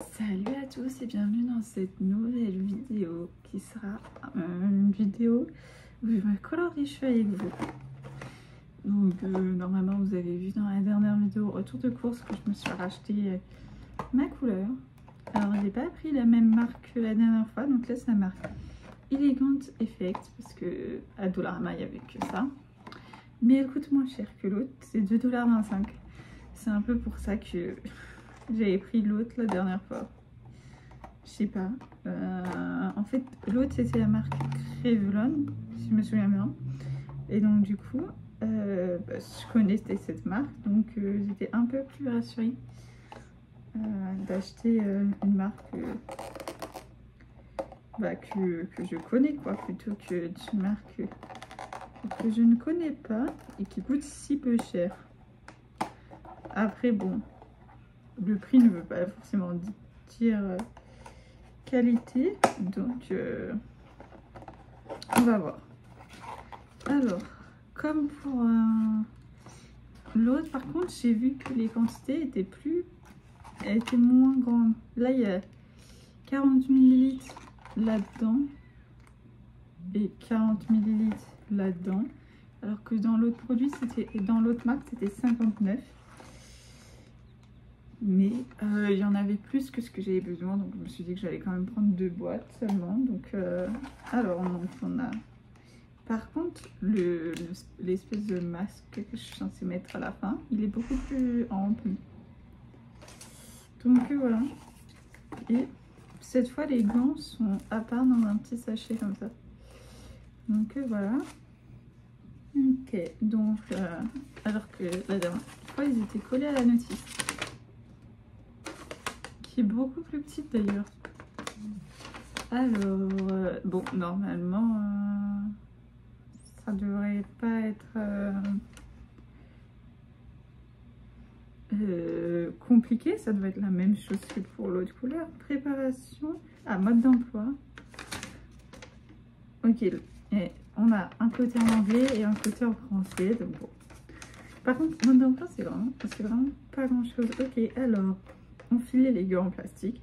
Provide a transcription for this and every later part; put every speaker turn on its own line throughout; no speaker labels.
Salut à tous et bienvenue dans cette nouvelle vidéo qui sera une vidéo où je vais colorer les cheveux avec vous. Donc normalement vous avez vu dans la dernière vidéo retour de course que je me suis racheté ma couleur. Alors j'ai pas pris la même marque que la dernière fois, donc là c'est la marque Elegant Effect parce que à Dollarama il n'y avait que ça. Mais elle coûte moins cher que l'autre, c'est 2,25 $. C'est un peu pour ça que j'avais pris l'autre la dernière fois. Je sais pas. En fait, l'autre c'était la marque Revlon, si je me souviens bien. Et donc du coup, je connaissais cette marque, donc j'étais un peu plus rassurée d'acheter une marque que je connais quoi, plutôt que une marque que je ne connais pas et qui coûte si peu cher. Après bon, le prix ne veut pas forcément dire qualité, donc on va voir. Alors, comme pour l'autre, par contre, j'ai vu que les quantités étaient moins grandes. Là, il y a 40 ml là-dedans et 40 ml là-dedans, alors que dans l'autre produit, dans l'autre marque, c'était 59. Mais il y en avait plus que ce que j'avais besoin, donc je me suis dit que j'allais quand même prendre 2 boîtes seulement. Donc, alors, on a par contre l'espèce de masque que je suis censée mettre à la fin, il est beaucoup plus rempli. Donc voilà. Et cette fois, les gants sont à part dans un petit sachet comme ça. Donc voilà. Ok, donc alors que la dernière fois, ils étaient collés à la notice. Qui est beaucoup plus petite d'ailleurs. Alors, bon, normalement, ça devrait pas être compliqué. Ça doit être la même chose que pour l'autre couleur. Préparation, mode d'emploi. Ok, et on a un côté en anglais et un côté en français. Donc bon. Par contre, mode d'emploi, c'est vraiment pas grand chose. Ok, alors, enfiler les gants en plastique.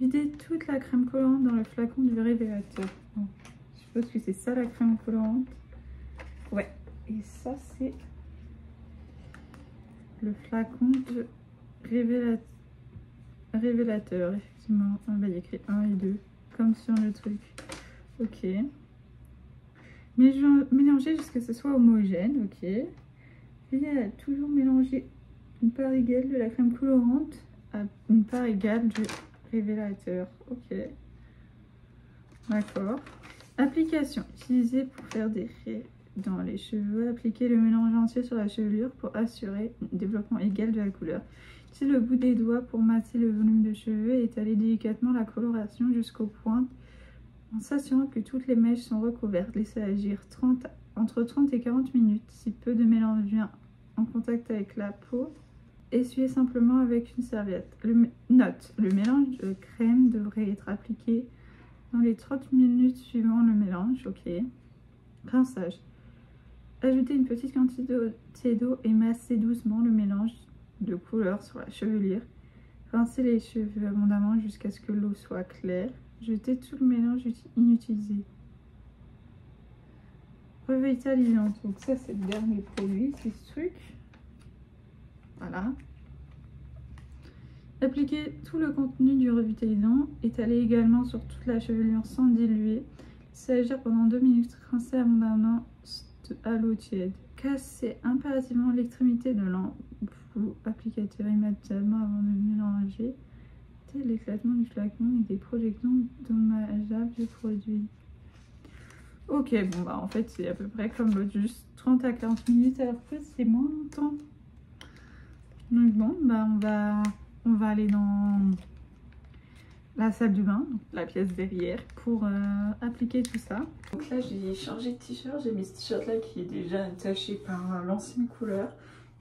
Vider toute la crème collante dans le flacon du révélateur. Bon, je suppose que c'est ça la crème collante. Ouais, et ça c'est le flacon de révélateur. Effectivement, il y a écrit 1 et 2, comme sur le truc. Ok. Mélanger jusqu'à ce que ce soit homogène. Ok. Puis toujours mélanger une part égale de la crème colorante à une part égale du révélateur. Ok, d'accord. Application utilisée pour faire des raies dans les cheveux. Appliquer le mélange entier sur la chevelure pour assurer un développement égal de la couleur. Utilisez le bout des doigts pour masser le volume de cheveux et étaler délicatement la coloration jusqu'aux pointes en s'assurant que toutes les mèches sont recouvertes. Laissez agir entre 30 et 40 minutes. Si peu de mélange vient en contact avec la peau, essuyez simplement avec une serviette. Note, le mélange de crème devrait être appliqué dans les 30 minutes suivant le mélange. Ok. Rinçage. Ajoutez une petite quantité d'eau et massez doucement le mélange de couleur sur la chevelure. Rincez les cheveux abondamment jusqu'à ce que l'eau soit claire. Jetez tout le mélange inutilisé. Revitalisant. Donc ça c'est le dernier produit, c'est ce truc. Voilà. Appliquez tout le contenu du revitalisant. Étalez également sur toute la chevelure sans diluer. Laissez agir pendant 2 minutes. Rincez abondamment à l'eau tiède. Cassez impérativement l'extrémité de l'embout applicateur immédiatement avant de mélanger. L'éclatement du flacon et des projections dommageables du produit. Ok, bon bah en fait c'est à peu près comme l'autre, juste 30 à 40 minutes alors que c'est moins longtemps. Donc bon, bah on va aller dans la salle de bain, donc la pièce derrière, pour appliquer tout ça. Donc là j'ai changé de t-shirt, j'ai mis ce t-shirt là qui est déjà taché par l'ancienne couleur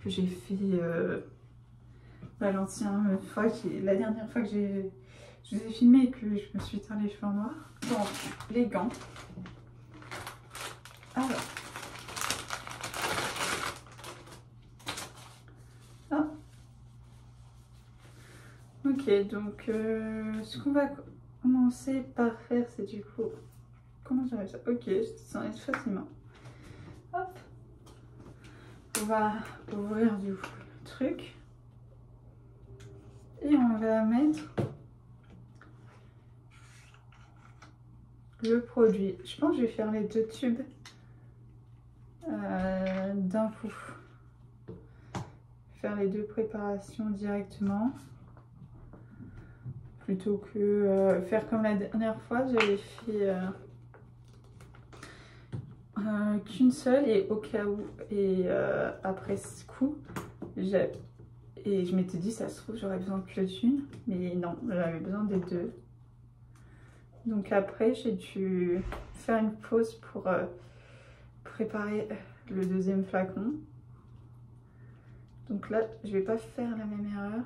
que j'ai fait la dernière fois que je vous ai filmé et que je me suis teint les cheveux en noir. Donc les gants. Alors. Ok, Ok, donc ce qu'on va commencer par faire, c'est du coup... Comment j'arrive ça? Ok, ça en est facilement. Hop. On va ouvrir du coup le truc. Et on va mettre le produit. Je pense que je vais faire les 2 tubes d'un coup. Faire les 2 préparations directement. Plutôt que faire comme la dernière fois, j'avais fait qu'une seule et au cas où. Et après ce coup, et je m'étais dit, ça se trouve, j'aurais besoin que d'une. Mais non, j'avais besoin des 2. Donc après, j'ai dû faire une pause pour préparer le 2e flacon. Donc là, je vais pas faire la même erreur.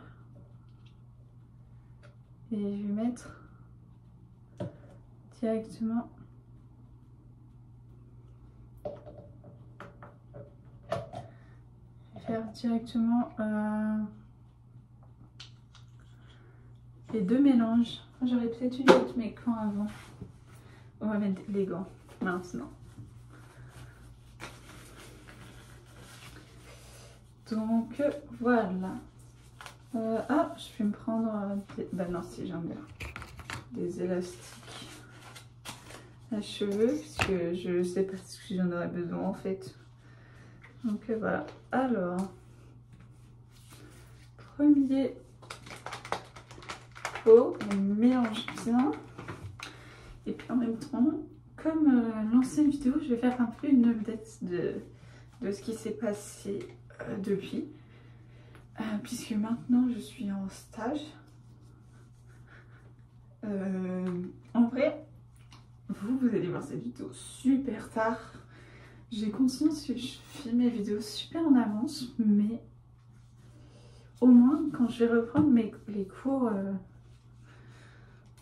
Et je vais mettre directement les 2 mélanges. J'aurais peut-être dû mettre mes gants avant. On va mettre les gants maintenant. Donc voilà. Ah, je vais me prendre bah non, si j'en ai des élastiques à cheveux, puisque je sais pas si j'en aurais besoin en fait. Donc voilà. Alors, premier pot, on mélange bien. Et puis en même temps, comme l'ancienne vidéo, je vais faire un peu une update de ce qui s'est passé depuis. Puisque maintenant je suis en stage. En vrai, vous allez voir cette vidéo super tard. J'ai conscience que je fais mes vidéos super en avance, mais au moins quand je vais reprendre les cours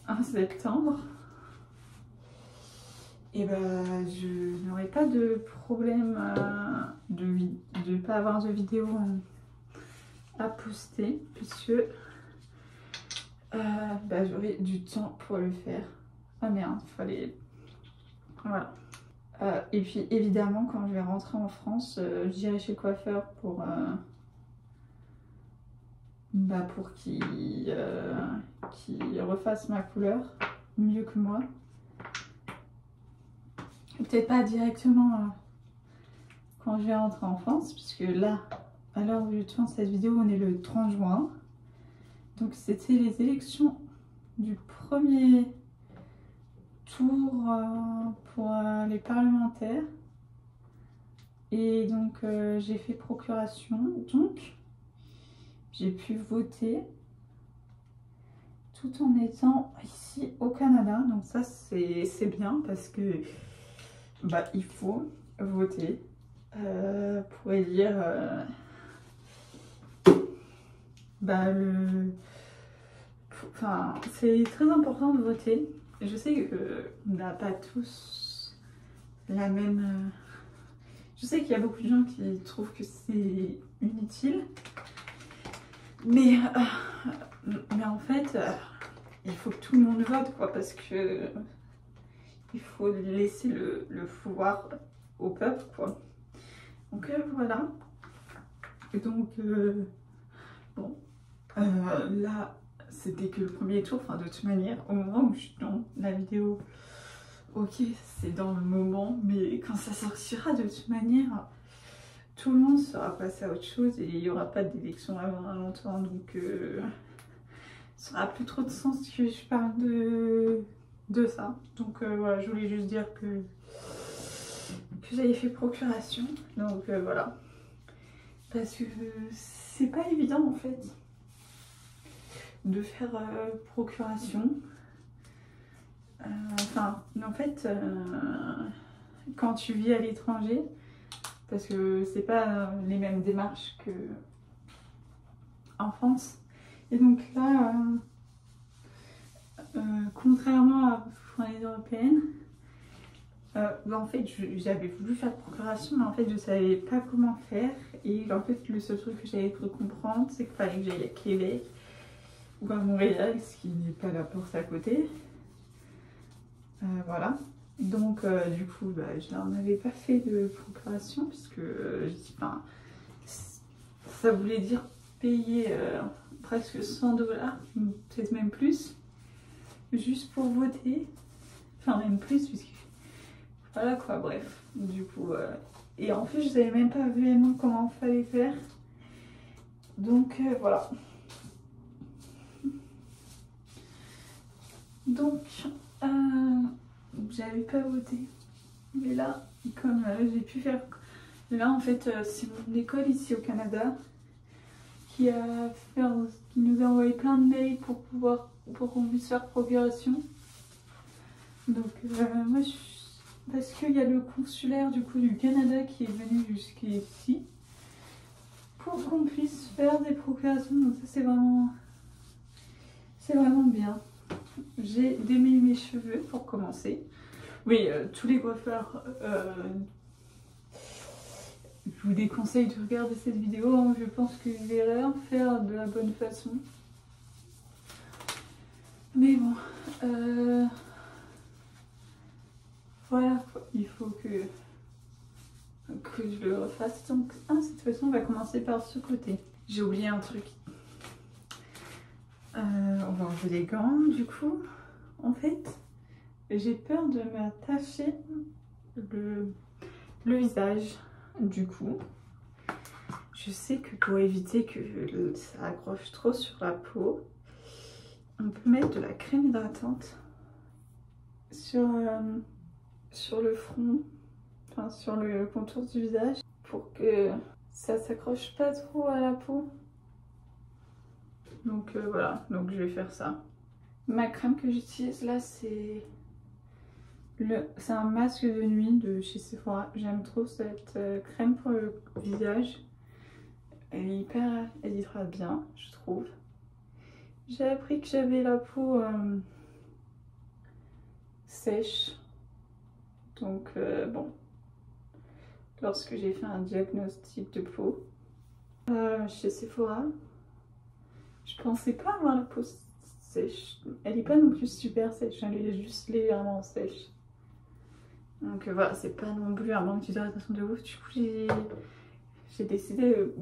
en septembre, et ben je n'aurai pas de problème de pas avoir de vidéo à poster, puisque bah, j'aurai du temps pour le faire. Ah merde, il fallait... Voilà. Et puis évidemment, quand je vais rentrer en France, j'irai chez le coiffeur pour qu'il refasse ma couleur mieux que moi. Peut-être pas directement quand je vais rentrer en France, puisque là, à l'heure où je tourne cette vidéo, on est le 30 juin. Donc c'était les élections du premier tour pour les parlementaires. Et donc j'ai fait procuration, donc j'ai pu voter tout en étant ici au Canada. Donc ça c'est bien parce que bah, il faut voter pour élire bah, enfin, c'est très important de voter. Je sais qu'on n'a pas tous la même... Je sais qu'il y a beaucoup de gens qui trouvent que c'est inutile. Mais en fait, il faut que tout le monde vote, quoi, parce que il faut laisser le pouvoir au peuple, quoi. Donc voilà. Et donc, bon, là, c'était que le premier tour, enfin de toute manière, au moment où je tourne la vidéo, ok, c'est dans le moment, mais quand ça sortira, de toute manière, tout le monde sera passé à autre chose et il n'y aura pas d'élection avant longtemps, donc ça n'aura plus trop de sens que je parle de ça. Donc voilà, je voulais juste dire que j'avais fait procuration, donc voilà. Parce que c'est pas évident en fait de faire procuration. Enfin, en fait, quand tu vis à l'étranger, parce que c'est pas les mêmes démarches que en France. Et donc là, contrairement à les européennes, en fait, j'avais voulu faire procuration, mais en fait, je savais pas comment faire. Et en fait, le seul truc que j'avais cru comprendre, c'est qu'il fallait que j'aille à Québec ou à Montréal, ce qui n'est pas la porte à côté. Voilà. Donc du coup, bah, je n'en avais pas fait de procuration puisque enfin, ça voulait dire payer presque 100 $, peut-être même plus, juste pour voter. Enfin même plus puisque voilà quoi, bref. Du coup, et en plus je savais même pas vraiment comment il fallait faire. Donc voilà. Donc j'avais pas voté. Mais là, comme j'ai pu faire... Là en fait c'est mon école ici au Canada qui nous a envoyé plein de mails pour qu'on puisse faire procuration. Donc moi parce qu'il y a le consulaire du coup du Canada qui est venu jusqu'ici pour qu'on puisse faire des procurations. Donc ça c'est vraiment bien. J'ai démêlé mes cheveux pour commencer. Oui, tous les coiffeurs, je vous déconseille de regarder cette vidéo, hein. Je pense que je vais rien faire de la bonne façon. Mais bon, voilà, il faut que je le refasse. Donc, cette façon, on va commencer par ce côté. J'ai oublié un truc. On va enlever les gants, du coup. En fait, j'ai peur de m'attacher le visage. Du coup, je sais que pour éviter que ça accroche trop sur la peau, on peut mettre de la crème hydratante sur le front, enfin sur le contour du visage, pour que ça s'accroche pas trop à la peau. Donc voilà, donc je vais faire ça. Ma crème que j'utilise là, c'est un masque de nuit de chez Sephora. J'aime trop cette crème pour le visage. Elle hydrate bien, je trouve. J'ai appris que j'avais la peau sèche. Donc bon, lorsque j'ai fait un diagnostic de peau chez Sephora, je pensais pas avoir la peau sèche. Elle n'est pas non plus super sèche, elle est juste légèrement sèche. Donc voilà, c'est pas non plus un manque d'hydratation de ouf. Du coup, j'ai décidé de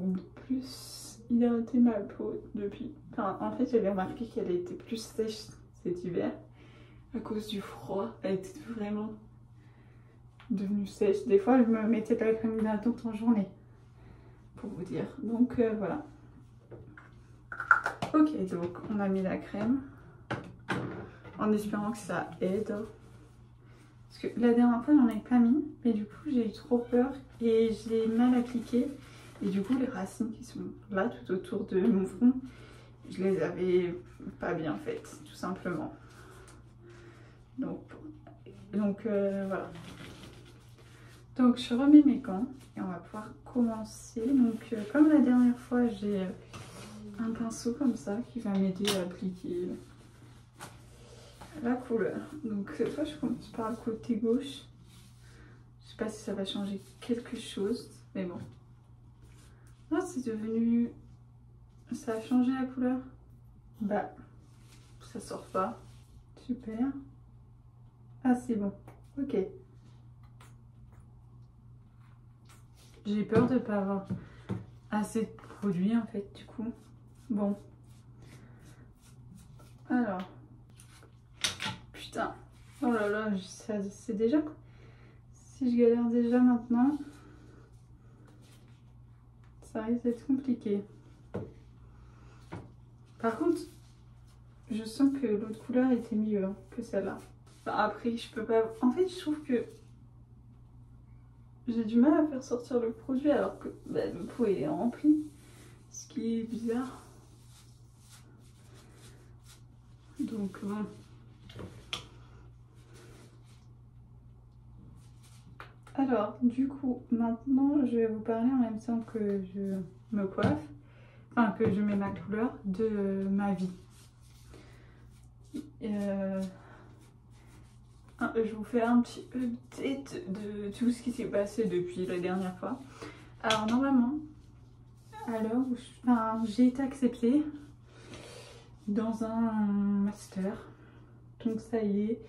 plus hydrater ma peau depuis. Enfin, en fait, j'avais remarqué qu'elle était plus sèche cet hiver à cause du froid. Elle était vraiment devenue sèche. Des fois, je me mettais pas la crème hydratante en journée, pour vous dire. Donc voilà. Ok, donc on a mis la crème en espérant que ça aide. Parce que la dernière fois, j'en ai pas mis, mais du coup, j'ai eu trop peur et je l'ai mal appliqué. Et du coup, les racines qui sont là, tout autour de mon front, je les avais pas bien faites, tout simplement. Donc voilà. Donc, je remets mes gants et on va pouvoir commencer. Donc, comme la dernière fois, j'ai un pinceau comme ça qui va m'aider à appliquer la couleur. Donc cette fois je commence par le côté gauche. Je sais pas si ça va changer quelque chose, mais bon. Ah, c'est devenu... Ça a changé la couleur. Bah, ça sort pas. Super. Ah, c'est bon. Ok. J'ai peur de pas avoir assez de produit en fait, du coup. Bon. Alors. Putain. Oh là là, c'est déjà... Si je galère déjà maintenant, ça risque d'être compliqué. Par contre, je sens que l'autre couleur était mieux que celle-là. Enfin, après, je peux pas... En fait, je trouve que j'ai du mal à faire sortir le produit alors que bah, le pot est rempli. Ce qui est bizarre. Donc bon. Alors, du coup, maintenant, je vais vous parler en même temps que je me coiffe, enfin que je mets ma couleur, de ma vie. Je vous fais un petit update de tout ce qui s'est passé depuis la dernière fois. Alors, normalement, à l'heure où j'ai été acceptée, dans un master. Donc ça y est,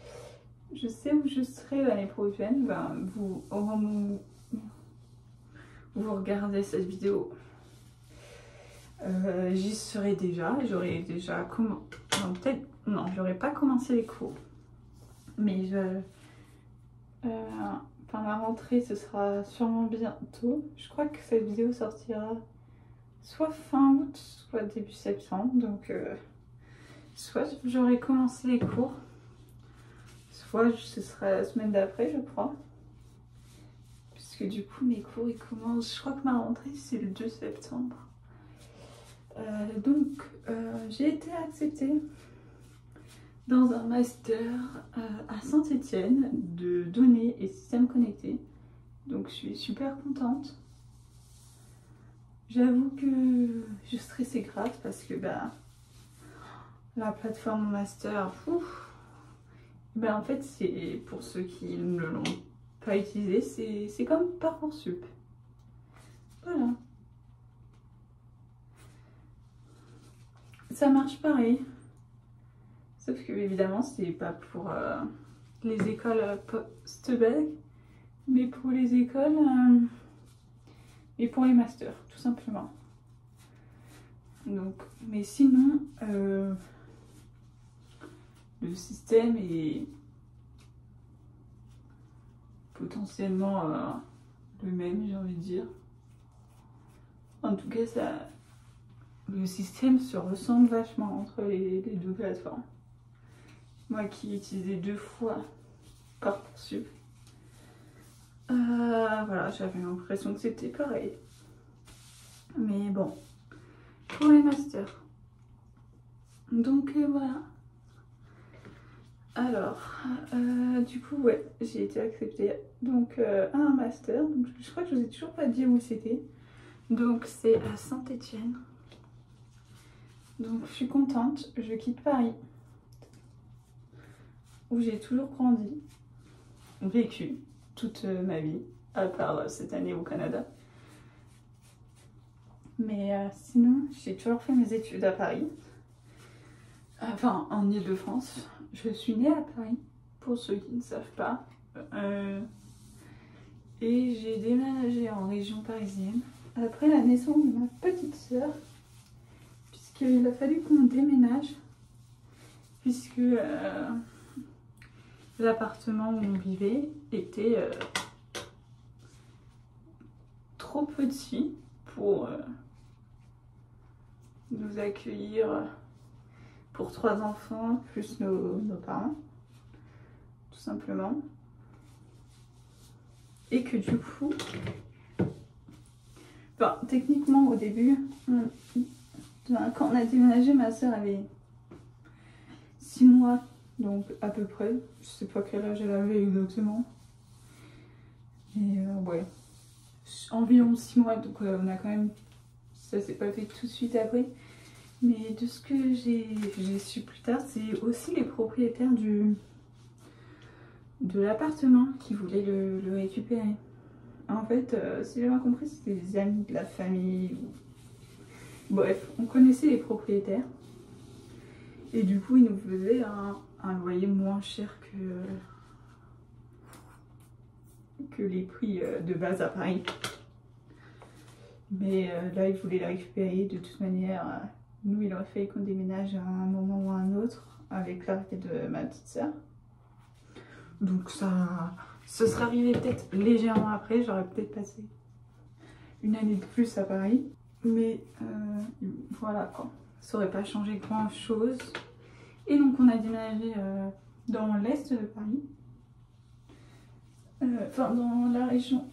je sais où je serai l'année prochaine. Ben, vous, au moment où vous regardez cette vidéo, j'y serai déjà. J'aurai déjà commencé. Non, peut-être. Non, j'aurais pas commencé les cours. Mais enfin, la rentrée, ce sera sûrement bientôt. Je crois que cette vidéo sortira soit fin août, soit début septembre. Donc, soit j'aurai commencé les cours, soit ce sera la semaine d'après, je crois. Puisque du coup, mes cours, ils commencent. Je crois que ma rentrée, c'est le 2 septembre. Donc, j'ai été acceptée dans un master à Saint-Étienne de données et systèmes connectés. Donc, je suis super contente. J'avoue que je stressais grave parce que bah, la plateforme master, en fait, c'est pour ceux qui ne l'ont pas utilisé, c'est comme Parcoursup. Voilà. Ça marche pareil. Sauf que évidemment, c'est pas pour les écoles post-bac, mais pour les écoles et pour les masters, tout simplement. Donc, mais sinon, le système est potentiellement le même, j'ai envie de dire. En tout cas, le système se ressemble vachement entre les deux plateformes. Moi qui ai utilisé 2 fois Parcoursup, voilà, j'avais l'impression que c'était pareil. Mais bon, pour les masters. Donc voilà. Alors, du coup, ouais, j'ai été acceptée donc à un master. Donc, je crois que je vous ai toujours pas dit où c'était. Donc c'est à Saint-Étienne. Donc je suis contente, je quitte Paris, où j'ai toujours grandi, vécu toute ma vie, à part cette année au Canada. Mais sinon, j'ai toujours fait mes études à Paris, enfin en Île-de-France. Je suis née à Paris, pour ceux qui ne savent pas. Et j'ai déménagé en région parisienne après la naissance de ma petite sœur, puisqu'il a fallu qu'on déménage, puisque l'appartement où on vivait était trop petit pour nous accueillir pour 3 enfants plus nos parents, tout simplement. Et que du coup, enfin, techniquement au début, quand on a déménagé, ma soeur avait 6 mois, donc à peu près. Je sais pas quel âge elle avait exactement. Mais ouais, environ 6 mois, donc on a quand même... Ça s'est pas fait tout de suite après. Mais de ce que j'ai su plus tard, c'est aussi les propriétaires de l'appartement qui voulaient le récupérer. En fait, si j'ai bien compris, c'était des amis de la famille. Bref, on connaissait les propriétaires. Et du coup, ils nous faisaient un loyer moins cher que les prix de base à Paris. Mais là, ils voulaient la récupérer. De toute manière, nous, il aurait fallu qu'on déménage à un moment ou à un autre avec l'arrivée de ma petite sœur. Donc ça serait arrivé peut-être légèrement après. J'aurais peut-être passé une année de plus à Paris. Mais voilà quoi. Ça aurait pas changé grand chose. Et donc on a déménagé dans l'est de Paris. Enfin dans la région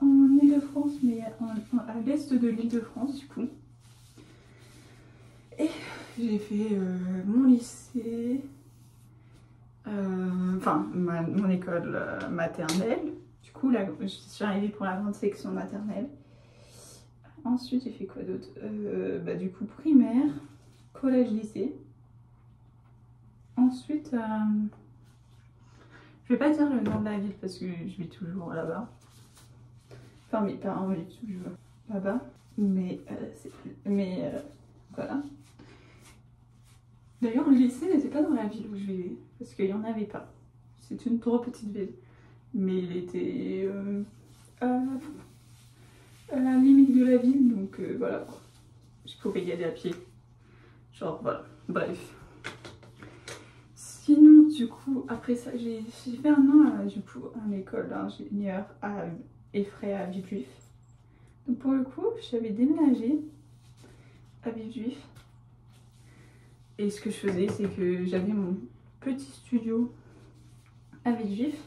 en Île-de-France, mais à l'est de l'Île-de-France du coup. Et j'ai fait mon lycée, enfin mon école maternelle. Du coup là, je suis arrivée pour la grande section maternelle. Ensuite j'ai fait quoi d'autre, du coup primaire, collège, lycée. Ensuite, je vais pas dire le nom de la ville parce que je vis toujours là-bas. Enfin, mes parents vivent toujours là-bas. Mais voilà. D'ailleurs, le lycée n'était pas dans la ville où je vivais, parce qu'il n'y en avait pas. C'est une trop petite ville. Mais il était à la limite de la ville, donc voilà. Je pouvais y aller à pied. Genre, voilà. Bref. Sinon, du coup, après ça, j'ai fait un an du coup, en école d'ingénieur à Effray à Villejuif. Donc pour le coup, j'avais déménagé à Villejuif. Et ce que je faisais, c'est que j'avais mon petit studio à Villejuif.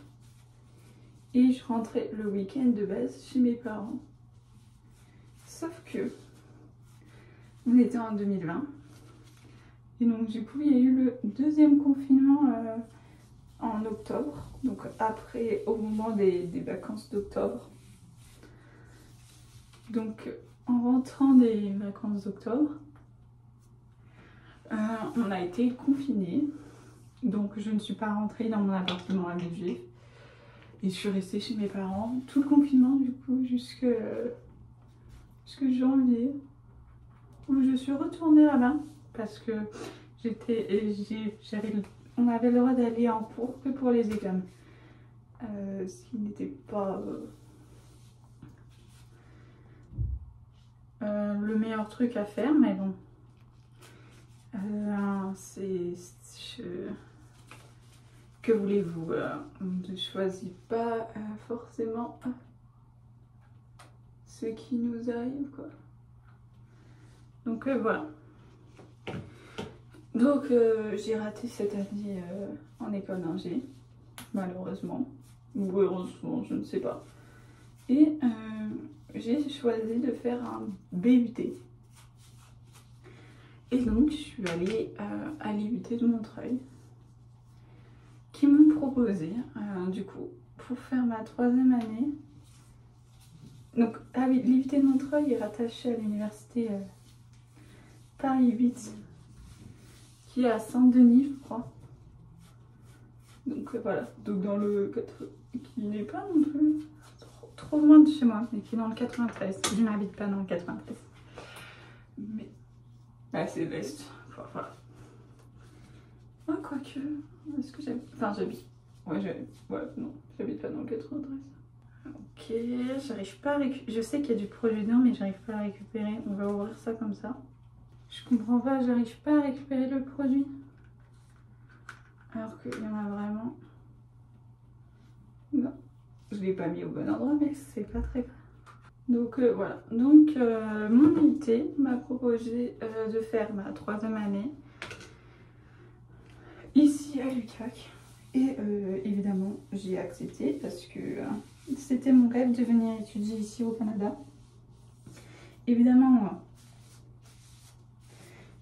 Et je rentrais le week-end de base chez mes parents. Sauf que on était en 2020. Et donc du coup, il y a eu le deuxième confinement en octobre. Donc après, au moment des vacances d'octobre. Donc en rentrant des vacances d'octobre, on a été confinés. Donc je ne suis pas rentrée dans mon appartement à Villejuif. Et je suis restée chez mes parents tout le confinement du coup jusque janvier. Où je suis retournée là-bas parce que on avait le droit d'aller en cours que pour les examens. Ce qui n'était pas le meilleur truc à faire, mais bon. Que voulez-vous, on ne choisit pas forcément ce qui nous arrive, quoi. Donc voilà. Donc j'ai raté cette année en école d'ingé, malheureusement. Ou heureusement, je ne sais pas. Et j'ai choisi de faire un BUT. Et donc je suis allée à l'IUT de Montreuil, qui m'ont proposé, du coup, pour faire ma 3e année. Donc, ah oui, l'IUT de Montreuil est rattaché à l'université Paris 8, qui est à Saint-Denis, je crois. Donc voilà, donc dans le 4, qui n'est pas non plus trop loin de chez moi, mais qui est dans le 93. Je n'habite pas dans le 93. Mais là, c'est l'Est. Enfin, voilà. Ah, quoique, est-ce que j'habite? Enfin, j'habite. Ouais, non, j'habite pas dans le 93. Ok, j'arrive pas à récupérer. Je sais qu'il y a du produit dedans, mais j'arrive pas à récupérer. On va ouvrir ça comme ça. Je comprends pas, j'arrive pas à récupérer le produit. Alors qu'il y en a vraiment. Non, je l'ai pas mis au bon endroit, mais c'est pas très grave. Donc voilà. Donc mon IUT m'a proposé de faire ma 3e année ici à l'UQAC. Et évidemment, j'ai accepté parce que c'était mon rêve de venir étudier ici au Canada. Évidemment,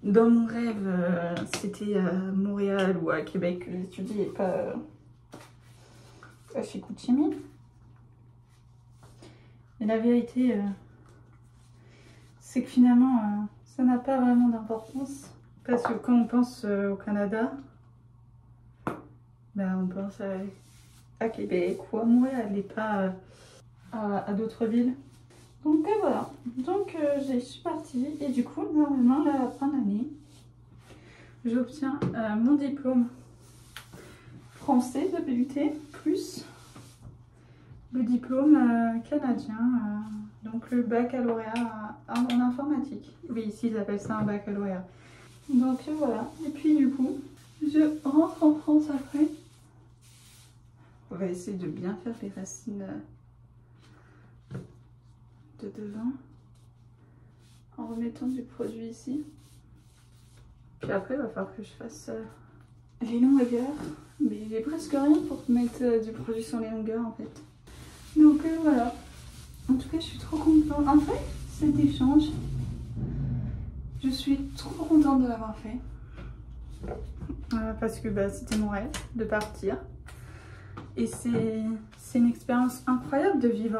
dans mon rêve, c'était à Montréal ou à Québec que j'étudiais, pas à Chicoutimi. Et la vérité, c'est que finalement, ça n'a pas vraiment d'importance. Parce que quand on pense au Canada, ben, on pense à Québec ou à Montréal et pas à d'autres villes. Donc voilà, donc je suis partie et du coup, normalement, à la fin d'année, j'obtiens mon diplôme français de BUT plus le diplôme canadien, donc le baccalauréat en informatique. Oui, ici ils appellent ça un baccalauréat. Donc voilà, et puis du coup, je rentre en France après. On va essayer de bien faire les racines de devant en remettant du produit ici. Puis après, il va falloir que je fasse les longueurs. Mais j'ai presque rien pour mettre du produit sur les longueurs en fait. Donc voilà. En tout cas, je suis trop contente. En fait, cet échange, je suis trop contente de l'avoir fait. Parce que bah, c'était mon rêve de partir. Et c'est une expérience incroyable de vivre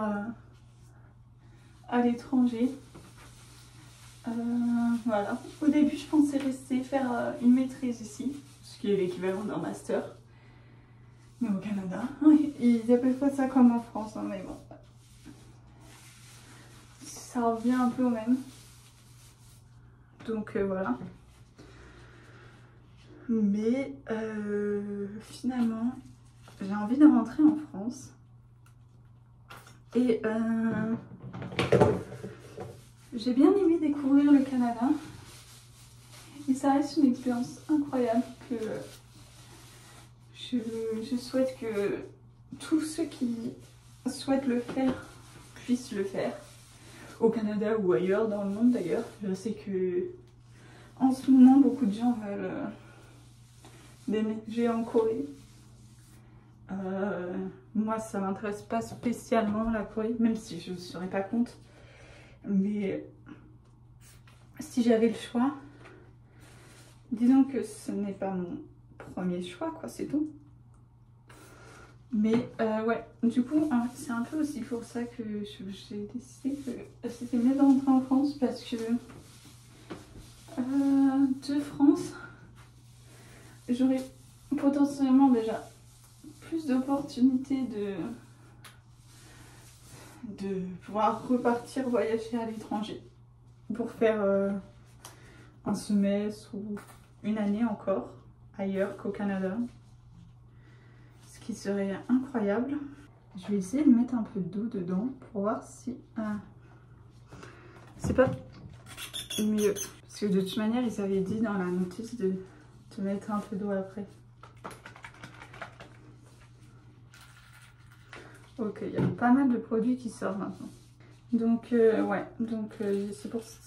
à l'étranger. Voilà. Au début, je pensais rester faire une maîtrise ici, ce qui est l'équivalent d'un master. Mais au Canada, ils appellent pas ça comme en France, hein, mais bon. Ça revient un peu au même. Donc voilà. Mais finalement, j'ai envie de rentrer en France. Et j'ai bien aimé découvrir le Canada. Et ça reste une expérience incroyable que je souhaite que tous ceux qui souhaitent le faire puissent le faire. Au Canada ou ailleurs dans le monde d'ailleurs. Je sais que en ce moment beaucoup de gens veulent déménager en Corée. Moi ça m'intéresse pas spécialement la Corée, même si je ne serais pas contre. Mais si j'avais le choix, disons que ce n'est pas mon premier choix, quoi, c'est tout. Mais ouais, du coup, c'est un peu aussi pour ça que j'ai décidé que c'était mieux de rentrer en France, parce que de France, j'aurais potentiellement déjà plus d'opportunités de pouvoir repartir voyager à l'étranger pour faire un semestre ou une année encore ailleurs qu'au Canada. Ce qui serait incroyable. Je vais essayer de mettre un peu d'eau dedans pour voir si c'est pas mieux. Parce que de toute manière, ils avaient dit dans la notice de mettre un peu d'eau après. Ok, il y a pas mal de produits qui sortent maintenant. Donc ouais, donc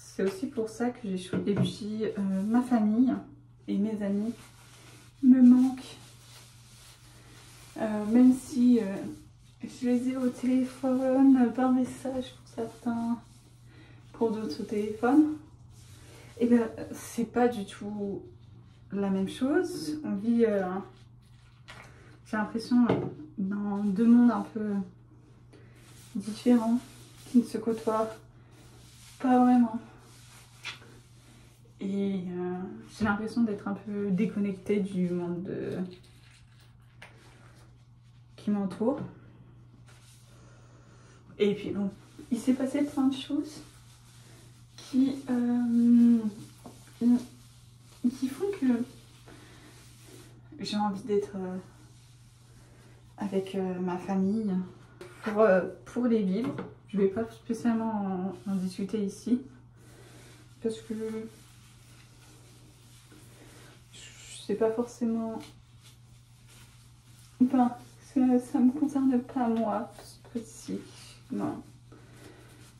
c'est aussi pour ça que j'ai choisi. Et puis ma famille et mes amis me manquent. Même si je les ai au téléphone par message pour certains, pour d'autres téléphones, et ben c'est pas du tout la même chose. On vit, j'ai l'impression, dans deux mondes un peu différents qui ne se côtoient pas vraiment. Et j'ai l'impression d'être un peu déconnectée du monde qui m'entoure. Et puis bon, il s'est passé plein de choses qui font que j'ai envie d'être avec ma famille pour les vivre. Je vais pas spécialement en discuter ici parce que c'est pas forcément, enfin ça me concerne pas moi spécifiquement,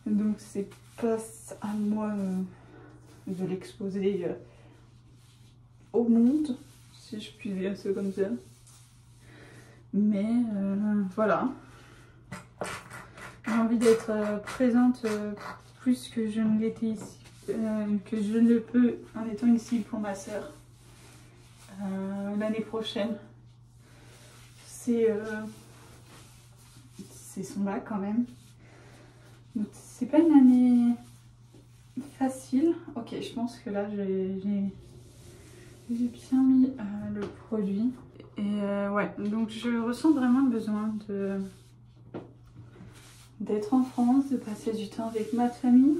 donc c'est pas à moi de l'exposer au monde, si je puis dire ça comme ça. Mais voilà, j'ai envie d'être présente plus que je ne l'étais ici, que je ne le peux en étant ici pour ma soeur l'année prochaine. C'est son bac quand même, donc c'est pas une année facile. Ok, je pense que là j'ai bien mis le produit. Et ouais, donc je ressens vraiment le besoin d'être en France, de passer du temps avec ma famille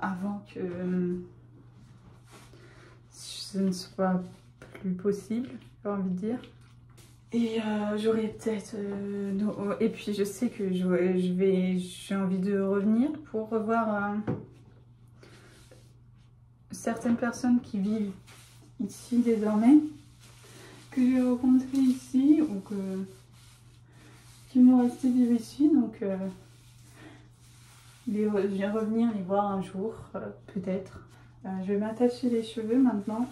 avant que ce ne soit plus possible, j'ai envie de dire. Et j'aurais peut-être... et puis je sais que j'ai envie de revenir pour revoir certaines personnes qui vivent ici désormais, que j'ai rencontrées ici ou qui m'ont resté vivre ici. Donc je vais revenir les voir un jour, peut-être. Je vais m'attacher les cheveux maintenant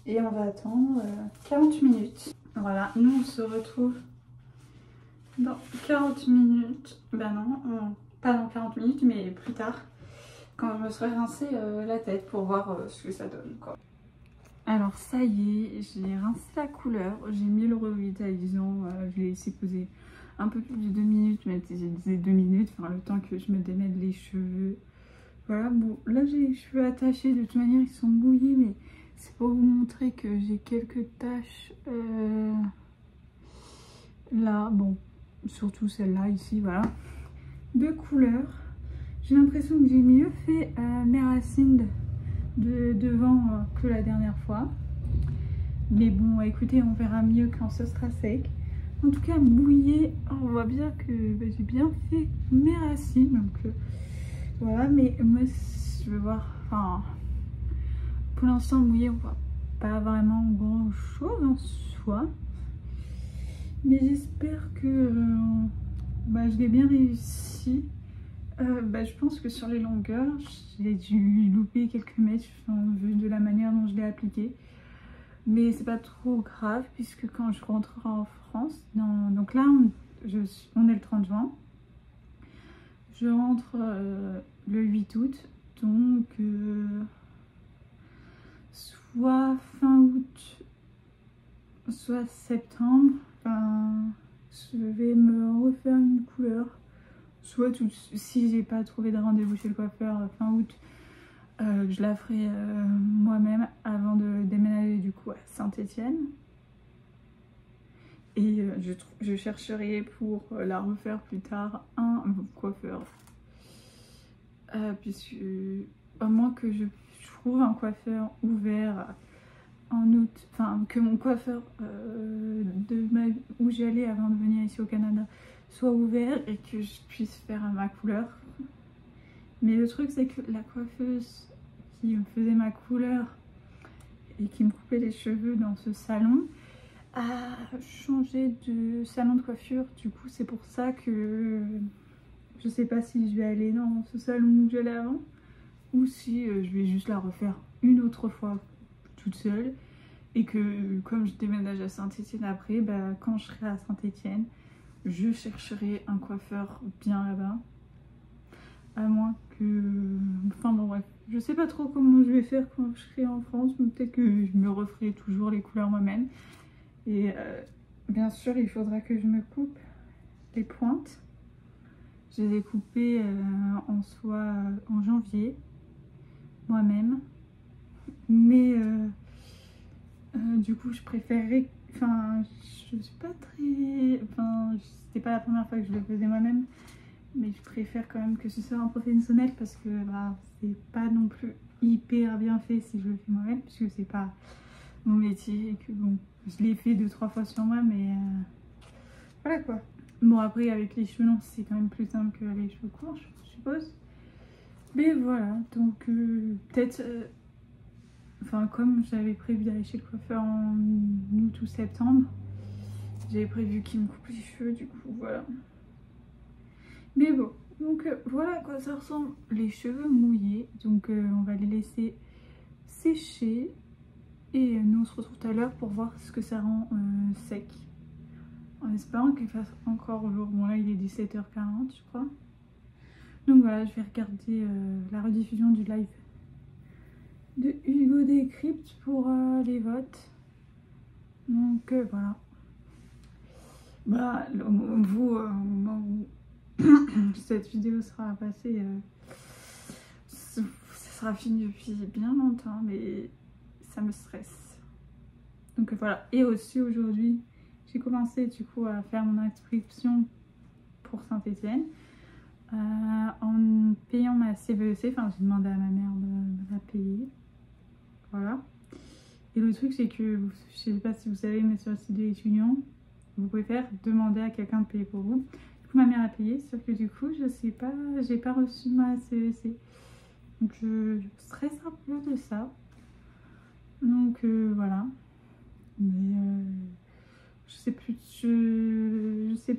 et on va attendre 40 minutes. Voilà, nous on se retrouve dans 40 minutes. Ben non, pas dans 40 minutes, mais plus tard, quand je me serai rincé la tête pour voir ce que ça donne, quoi. Alors ça y est, j'ai rincé la couleur, j'ai mis le revitalisant, je l'ai laissé poser un peu plus de 2 minutes, même si j'ai dit 2 minutes, enfin le temps que je me démêle les cheveux. Voilà, bon, là j'ai les cheveux attachés, de toute manière ils sont mouillés, mais c'est pour vous montrer que j'ai quelques taches là, bon, surtout celle-là ici, voilà, de couleur. J'ai l'impression que j'ai mieux fait mes racines de devant que la dernière fois. Mais bon, écoutez, on verra mieux quand ce sera sec. En tout cas, mouillé, on voit bien que bah, j'ai bien fait mes racines. Donc voilà, mais moi, je vais voir. Enfin, pour l'instant, mouillé, on voit pas vraiment grand chose en soi. Mais j'espère que bah, je l'ai bien réussi. Bah, je pense que sur les longueurs, j'ai dû louper quelques mètres vu de la manière dont je l'ai appliqué. Mais c'est pas trop grave puisque quand je rentrerai en France, donc là on est le 30 juin, je rentre le 8 août, donc soit fin août, soit septembre, enfin, je vais me refaire une couleur. Soit si j'ai pas trouvé de rendez-vous chez le coiffeur fin août, je la ferai moi-même avant de déménager du coup à Saint-Étienne. Et je chercherai pour la refaire plus tard un coiffeur. Puisque à moins que je trouve un coiffeur ouvert en août, enfin que mon coiffeur où j'allais avant de venir ici au Canada soit ouvert et que je puisse faire à ma couleur. Mais le truc c'est que la coiffeuse qui me faisait ma couleur et qui me coupait les cheveux dans ce salon a changé de salon de coiffure. Du coup c'est pour ça que je sais pas si je vais aller dans ce salon où j'allais avant ou si je vais juste la refaire une autre fois toute seule. Et que comme je déménage à Saint-Étienne après, bah, quand je serai à Saint-Étienne, je chercherai un coiffeur bien là-bas. À moins que... Enfin bon bref, je sais pas trop comment je vais faire quand je serai en France, mais peut-être que je me referai toujours les couleurs moi-même. Et bien sûr, il faudra que je me coupe les pointes. Je les ai coupées en janvier, moi-même. Mais du coup, je préférerais... Enfin, je suis pas très... Enfin, c'était pas la première fois que je le faisais moi-même. Mais je préfère quand même que ce soit un professionnel parce que bah, c'est pas non plus hyper bien fait si je le fais moi-même. Puisque c'est pas mon métier et que bon, je l'ai fait 2-3 fois sur moi, mais voilà quoi. Bon, après, avec les cheveux longs, c'est quand même plus simple que les cheveux courts, je suppose. Mais voilà, donc peut-être... Enfin, comme j'avais prévu d'aller chez le coiffeur en août ou septembre, j'avais prévu qu'il me coupe les cheveux, du coup, voilà. Mais bon, donc voilà à quoi ça ressemble les cheveux mouillés. Donc on va les laisser sécher. Et nous on se retrouve tout à l'heure pour voir ce que ça rend sec. En espérant qu'il fasse encore jour. Bon là il est 17h40 je crois. Donc voilà, je vais regarder la rediffusion du live de Hugo Décrypte pour les votes. Donc voilà. Bah, vous, au moment où cette vidéo sera passée, ça sera fini depuis bien longtemps, mais ça me stresse. Donc voilà. Et aussi aujourd'hui, j'ai commencé du coup à faire mon inscription pour Saint-Étienne en payant ma CVEC. Enfin, j'ai demandé à ma mère de la payer. Voilà. Et le truc, c'est que, je sais pas si vous savez, mais sur le site de l'étudiant, vous pouvez demander à quelqu'un de payer pour vous. Du coup, ma mère a payé, sauf que du coup, je sais pas, j'ai pas reçu ma CEC. Donc, je stresse un peu de ça. Donc, voilà. Mais, je sais plus, je sais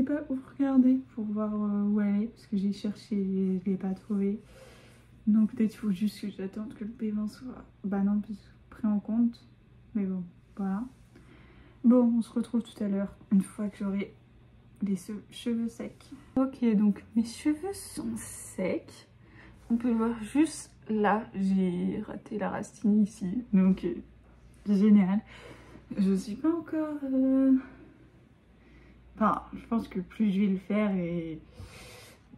pas où regarder pour voir où aller, parce que j'ai cherché et je l'ai pas trouvé. Donc, peut-être il faut juste que j'attende que le paiement soit, bah non, pris en compte. Mais bon, voilà. Bon, on se retrouve tout à l'heure, une fois que j'aurai les cheveux secs. Ok, donc mes cheveux sont secs. On peut voir juste là, j'ai raté la racine ici. Donc, génial. Je suis pas encore... Enfin, je pense que plus je vais le faire et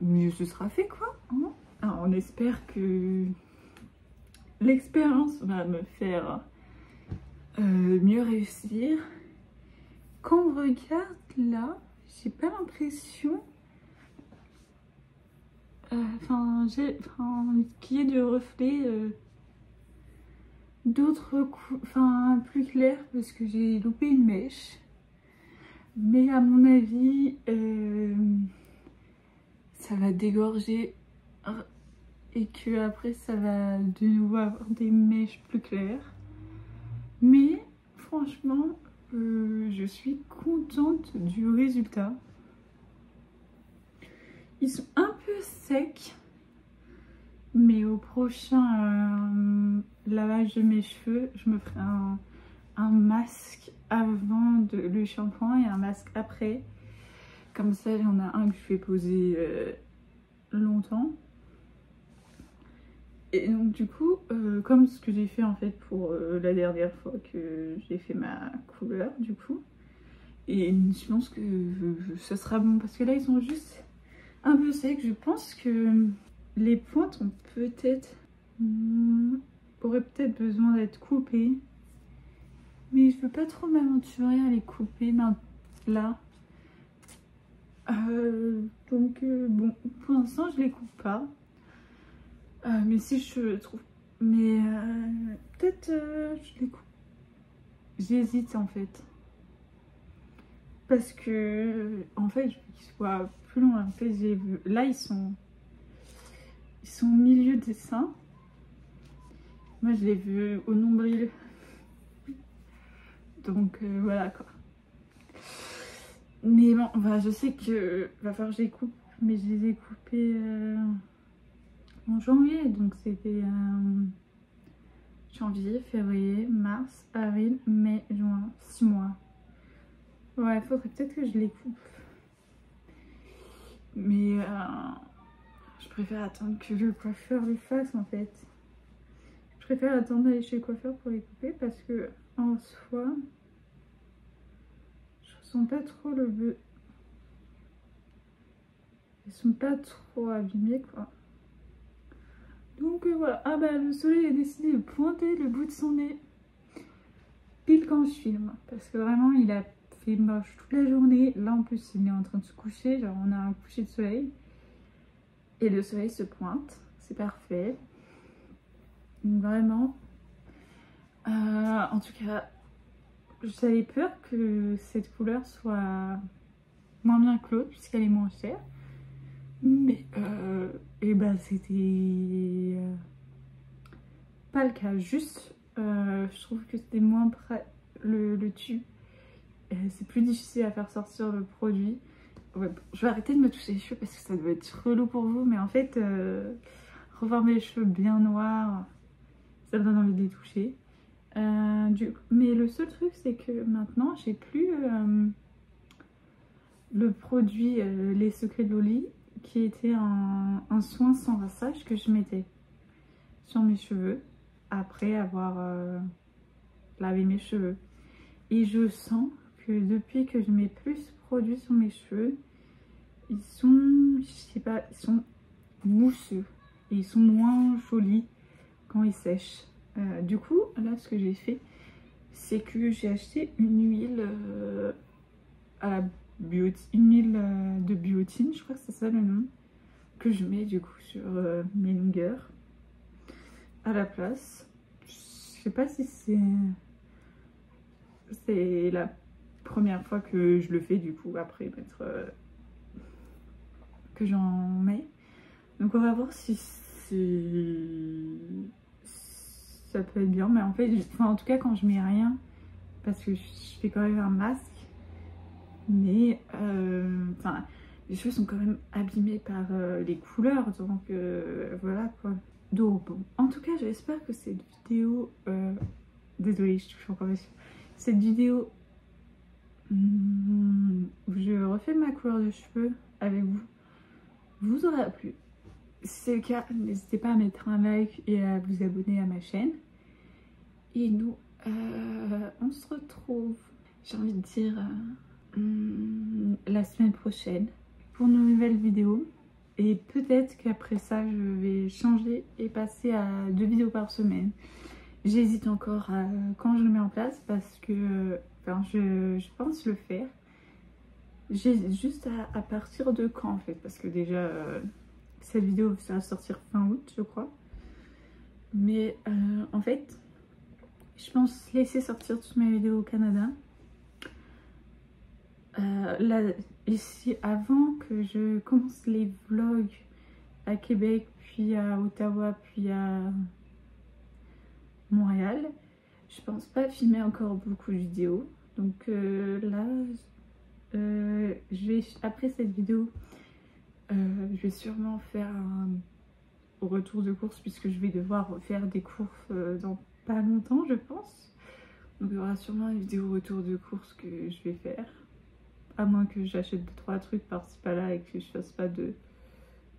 mieux ce sera fait, quoi. Hein. Alors, on espère que l'expérience va me faire mieux réussir. Quand on regarde là, j'ai pas l'impression qu'il y ait du reflet d'autres enfin plus clairs parce que j'ai loupé une mèche. Mais à mon avis, ça va dégorger et que après ça va de nouveau avoir des mèches plus claires. Mais franchement, je suis contente du résultat. Ils sont un peu secs, mais au prochain lavage de mes cheveux, je me ferai un masque avant le shampoing et un masque après. Comme ça, il y en a un que je vais poser longtemps. Et donc du coup, comme ce que j'ai fait en fait pour la dernière fois que j'ai fait ma couleur du coup. Et je pense que ça sera bon parce que là ils sont juste un peu secs. Je pense que les pointes ont peut-être auraient peut-être besoin d'être coupées. Mais je veux pas trop m'aventurer à les couper là. Donc bon, pour l'instant je les coupe pas. Mais si je trouve... Mais peut-être je les coupe. J'hésite en fait. Parce que en fait je veux qu'ils soient plus longs. En fait j'ai vu... Là ils sont au milieu des seins. Moi je l'ai vu au nombril. Donc voilà quoi. Mais bon, bah, je sais que va falloir que je les coupe. Mais je les ai coupés en janvier. Donc c'était janvier, février, mars, avril, mai, juin. 6 mois. Ouais, faudrait peut-être que je les coupe. Mais je préfère attendre que le coiffeur les fasse en fait. Je préfère attendre d'aller chez le coiffeur pour les couper parce que en soi, je ressens pas trop le bleu. Ils sont pas trop abîmés quoi. Donc voilà. Ah bah le soleil a décidé de pointer le bout de son nez pile quand je filme. Parce que vraiment il a fait moche toute la journée. Là en plus il est en train de se coucher. Genre on a un coucher de soleil. Et le soleil se pointe. C'est parfait. Donc vraiment. En tout cas, j'avais peur que cette couleur soit moins bien que l'autre puisqu'elle est moins chère. Mais et ben c'était pas le cas. Juste je trouve que c'était moins le tube. C'est plus difficile à faire sortir le produit. Ouais, je vais arrêter de me toucher les cheveux parce que ça doit être relou pour vous. Mais en fait, revoir mes cheveux bien noirs, ça me donne envie de les toucher. Mais le seul truc, c'est que maintenant, j'ai plus le produit Les Secrets de Loli, qui était un soin sans rinçage que je mettais sur mes cheveux après avoir lavé mes cheveux. Et je sens que depuis que je mets plus ce produit sur mes cheveux, ils sont, je sais pas, ils sont mousseux et ils sont moins jolis quand ils sèchent. Du coup, là, ce que j'ai fait, c'est que j'ai acheté une huile à la une huile de biotine, je crois que c'est ça le nom, que je mets du coup sur mes longueurs à la place. Je sais pas si c'est la première fois que je le fais du coup après mettre que j'en mets. Donc on va voir si ça peut être bien, mais en fait, enfin, en tout cas quand je mets rien, parce que je fais quand même un masque, mais enfin les cheveux sont quand même abîmés par les couleurs, donc voilà quoi. Donc bon, en tout cas j'espère que cette vidéo désolée je touche encore mes cheveux. Cette vidéo où je refais ma couleur de cheveux avec vous aura plu. Si c'est le cas, n'hésitez pas à mettre un like et à vous abonner à ma chaîne. Et nous, on se retrouve, j'ai envie de dire, la semaine prochaine pour une nouvelle vidéo. Et peut-être qu'après ça, je vais changer et passer à 2 vidéos par semaine. J'hésite encore à quand je le mets en place parce que enfin, je pense le faire. J'hésite juste à partir de quand en fait, parce que déjà cette vidéo ça va sortir fin août je crois. Mais en fait Je pense laisser sortir toutes mes vidéos au Canada. Là, ici, avant que je commence les vlogs à Québec, puis à Ottawa, puis à Montréal, je pense pas filmer encore beaucoup de vidéos. Donc là, après cette vidéo, je vais sûrement faire un retour de course puisque je vais devoir faire des courses dans pas longtemps, je pense. Donc il y aura sûrement une vidéo retour de course que je vais faire. À moins que j'achète 2-3 trucs par-ci par-là et que je fasse pas de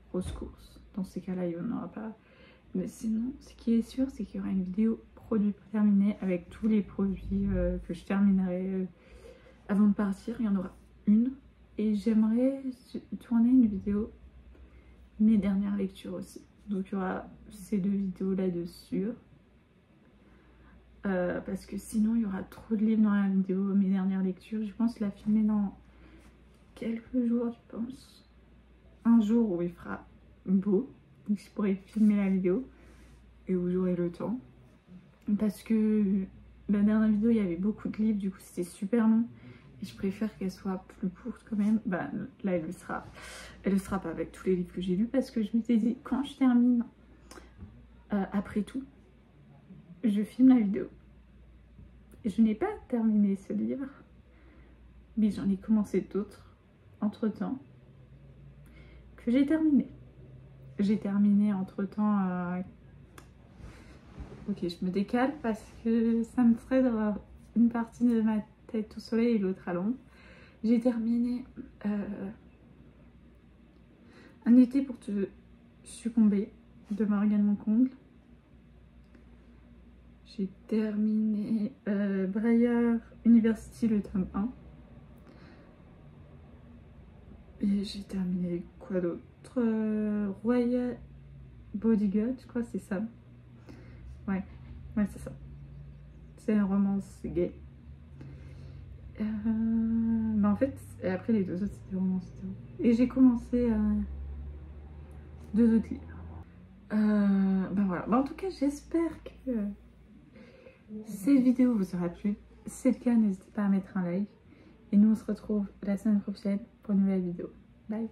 grosses courses. Dans ces cas-là, il n'y en aura pas. Mais sinon, ce qui est sûr, c'est qu'il y aura une vidéo produit terminée avec tous les produits que je terminerai avant de partir. Il y en aura une. Et j'aimerais tourner une vidéo mes dernières lectures aussi. Donc il y aura ces 2 vidéos là-dessus. Parce que sinon il y aura trop de livres dans la vidéo, mes dernières lectures. Je pense la filmer dans quelques jours, je pense. Un jour où il fera beau, donc je pourrais filmer la vidéo et où j'aurai le temps. Parce que la dernière vidéo il y avait beaucoup de livres, du coup c'était super long. Et je préfère qu'elle soit plus courte quand même. Bah là elle le sera. Elle le sera pas avec tous les livres que j'ai lus parce que je m'étais dit quand je termine après tout, je filme la vidéo. Je n'ai pas terminé ce livre, mais j'en ai commencé d'autres entre temps que j'ai terminé. J'ai terminé entre temps. Ok, je me décale parce que ça me ferait d'avoir une partie de ma tête au soleil et l'autre à l'ombre. J'ai terminé Un été pour te succomber de Morgane Moncongle. J'ai terminé Briar University le tome 1. Et j'ai terminé quoi d'autre, Royal Bodyguard, je crois que c'est ça. Ouais c'est ça. C'est un romance gay. Mais en fait, après les 2 autres c'était romances. Et j'ai commencé 2 autres livres. Ben voilà. En tout cas, j'espère que cette vidéo vous aura plu. Si c'est le cas, n'hésitez pas à mettre un like. Et nous, on se retrouve la semaine prochaine pour une nouvelle vidéo. Bye!